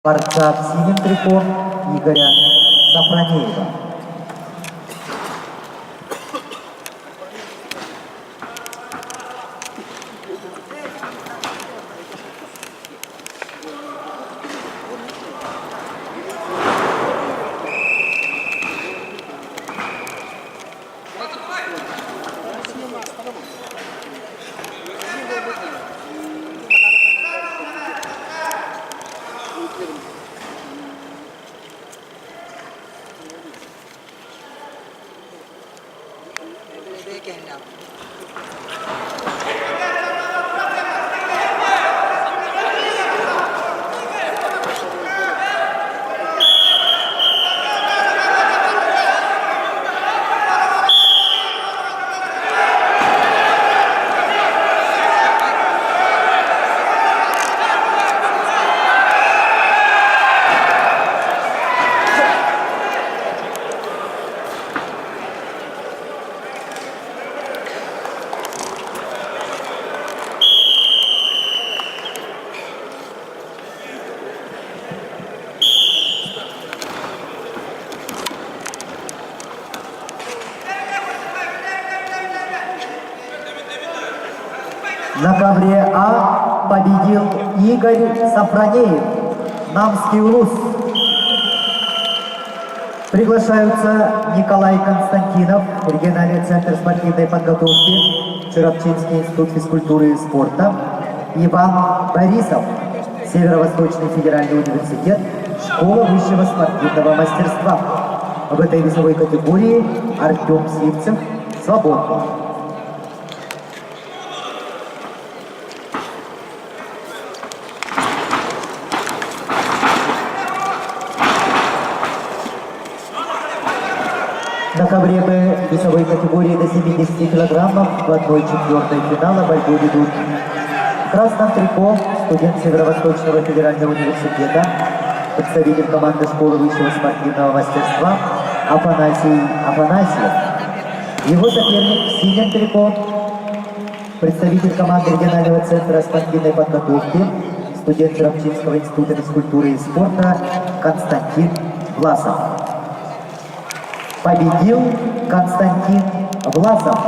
борца в синем трико Игоря Сафронеева. На ковре А победил Игорь Сафронеев, Намский УЛУС. Приглашаются Николай Константинов, региональный центр спортивной подготовки, Черопчинский институт физкультуры и спорта, Иван Борисов, Северо-Восточный федеральный университет, школа высшего спортивного мастерства. В этой весовой категории Артем Сивцев, свободный. На ковре Б весовой категории до 70 килограммов в 1/4 финала борьбу ведут в красном трико студент Северо-Восточного федерального университета, представитель команды школы высшего спортивного мастерства Афанасий Афанасьев. Его соперник в синем трико, представитель команды регионального центра спортивной подготовки, студент Черопчинского института физкультуры и спорта Константин Власов. Победил Константин Власов.